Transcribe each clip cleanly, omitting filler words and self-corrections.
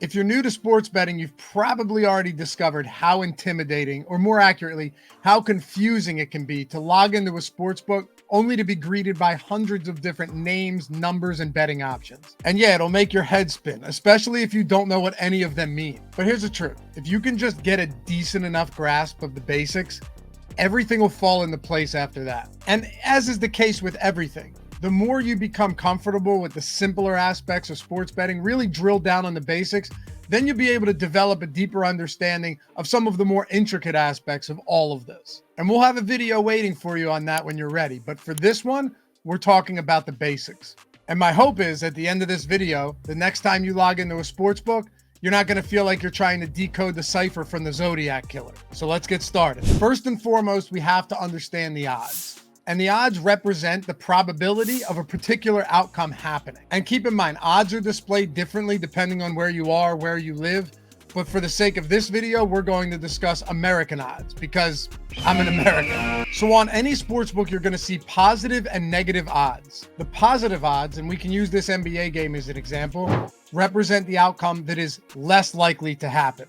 If you're new to sports betting, you've probably already discovered how intimidating, or more accurately, how confusing it can be to log into a sportsbook only to be greeted by hundreds of different names, numbers, and betting options. And yeah, it'll make your head spin, especially if you don't know what any of them mean. But here's the truth. If you can just get a decent enough grasp of the basics, everything will fall into place after that. And as is the case with everything, the more you become comfortable with the simpler aspects of sports betting, really drill down on the basics, then you'll be able to develop a deeper understanding of some of the more intricate aspects of all of this. And we'll have a video waiting for you on that when you're ready. But for this one, we're talking about the basics. And my hope is at the end of this video, the next time you log into a sports book, you're not going to feel like you're trying to decode the cipher from the Zodiac Killer. So let's get started. First and foremost, we have to understand the odds. And the odds represent the probability of a particular outcome happening. And keep in mind, odds are displayed differently depending on where you are, where you live. But for the sake of this video, we're going to discuss American odds because I'm an American. So on any sportsbook, you're going to see positive and negative odds. The positive odds, and we can use this NBA game as an example, represent the outcome that is less likely to happen.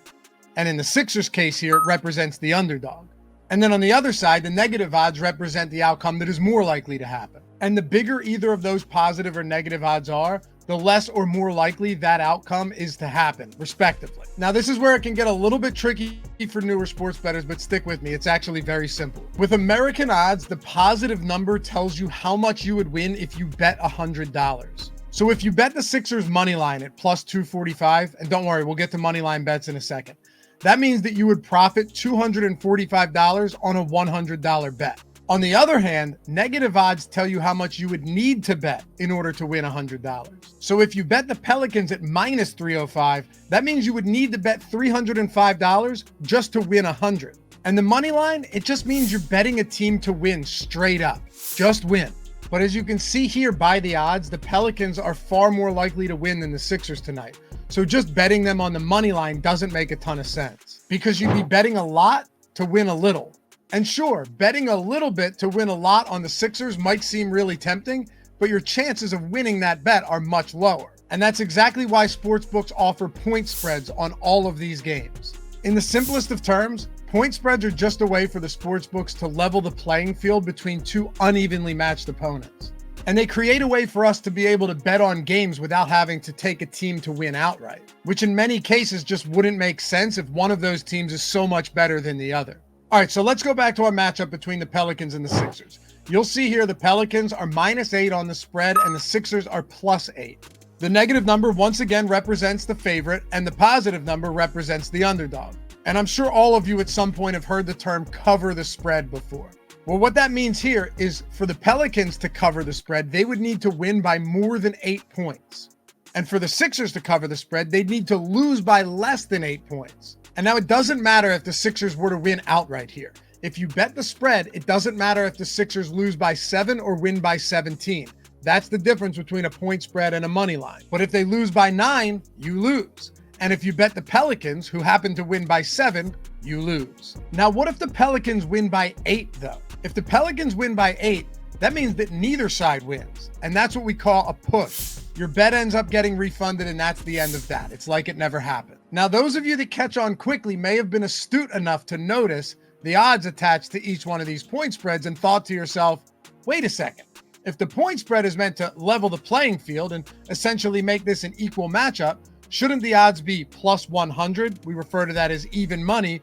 And in the Sixers case here, it represents the underdog. And then on the other side, the negative odds represent the outcome that is more likely to happen. And the bigger either of those positive or negative odds are, the less or more likely that outcome is to happen, respectively. Now, this is where it can get a little bit tricky for newer sports bettors, but stick with me. It's actually very simple. With American odds, the positive number tells you how much you would win if you bet $100. So if you bet the Sixers money line at plus 245, and don't worry, we'll get to money line bets in a second. That means that you would profit $245 on a $100 bet. On the other hand, negative odds tell you how much you would need to bet in order to win $100. So if you bet the Pelicans at minus 305, that means you would need to bet $305 just to win 100. And the money line, it just means you're betting a team to win straight up, just win. But as you can see here by the odds, the Pelicans are far more likely to win than the Sixers tonight. So just betting them on the money line doesn't make a ton of sense because you'd be betting a lot to win a little. And sure, betting a little bit to win a lot on the Sixers might seem really tempting, but your chances of winning that bet are much lower. And that's exactly why sportsbooks offer point spreads on all of these games. In the simplest of terms, point spreads are just a way for the sportsbooks to level the playing field between two unevenly matched opponents. And they create a way for us to be able to bet on games without having to take a team to win outright, which in many cases just wouldn't make sense if one of those teams is so much better than the other. All right, so let's go back to our matchup between the Pelicans and the Sixers. You'll see here the Pelicans are -8 on the spread and the Sixers are +8. The negative number once again represents the favorite and the positive number represents the underdog. And I'm sure all of you at some point have heard the term cover the spread before. Well, what that means here is for the Pelicans to cover the spread, they would need to win by more than 8 points. And for the Sixers to cover the spread, they'd need to lose by less than 8 points. And now it doesn't matter if the Sixers were to win outright here. If you bet the spread, it doesn't matter if the Sixers lose by 7 or win by 17. That's the difference between a point spread and a money line. But if they lose by 9, you lose. And if you bet the Pelicans, who happen to win by 7, you lose. Now, what if the Pelicans win by 8, though? If the Pelicans win by 8, that means that neither side wins. And that's what we call a push. Your bet ends up getting refunded, and that's the end of that. It's like it never happened. Now, those of you that catch on quickly may have been astute enough to notice the odds attached to each one of these point spreads and thought to yourself, wait a second. If the point spread is meant to level the playing field and essentially make this an equal matchup, shouldn't the odds be +100? We refer to that as even money,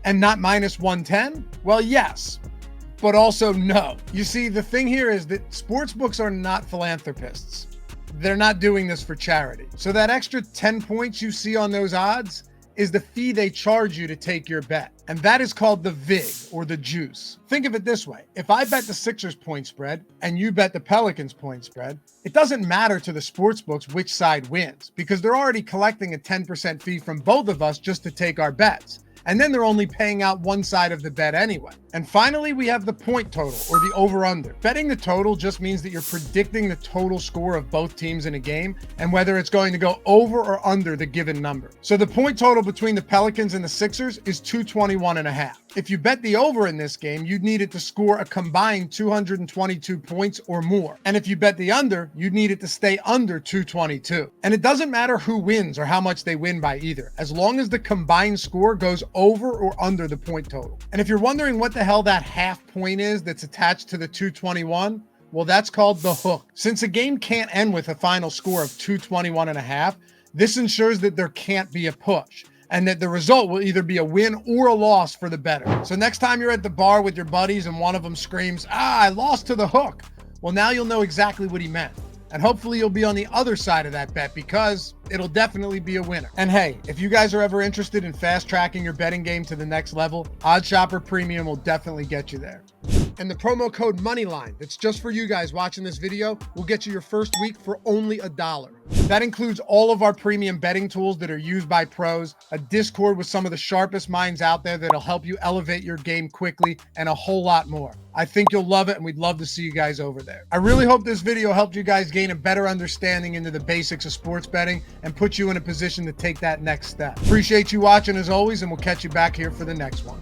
and not -110? Well, yes, but also no. You see, the thing here is that sportsbooks are not philanthropists. They're not doing this for charity. So that extra 10 points you see on those odds is the fee they charge you to take your bet. And that is called the VIG, or the juice. Think of it this way. If I bet the Sixers point spread and you bet the Pelicans point spread, it doesn't matter to the sportsbooks which side wins because they're already collecting a 10% fee from both of us just to take our bets. and then they're only paying out one side of the bet anyway. And finally, we have the point total, or the over-under. Betting the total just means that you're predicting the total score of both teams in a game and whether it's going to go over or under the given number. So the point total between the Pelicans and the Sixers is 221.5. If you bet the over in this game, you'd need it to score a combined 222 points or more. And if you bet the under, you'd need it to stay under 222. And it doesn't matter who wins or how much they win by either, as long as the combined score goes over or under the point total. And if you're wondering what the hell that half point is that's attached to the 221, well, that's called the hook. Since a game can't end with a final score of 221.5, this ensures that there can't be a push, and that the result will either be a win or a loss for the bettor. So next time you're at the bar with your buddies and one of them screams, "I lost to the hook," well, now you'll know exactly what he meant. And hopefully you'll be on the other side of that bet, because it'll definitely be a winner. And hey, if you guys are ever interested in fast tracking your betting game to the next level, OddsShopper Premium will definitely get you there. And the promo code moneyline, that's just for you guys watching this video, will get you your first week for only $1. That includes all of our premium betting tools that are used by pros, a Discord with some of the sharpest minds out there that'll help you elevate your game quickly, and a whole lot more. I think you'll love it, and we'd love to see you guys over there. I really hope this video helped you guys gain a better understanding into the basics of sports betting and put you in a position to take that next step. Appreciate you watching as always, and we'll catch you back here for the next one.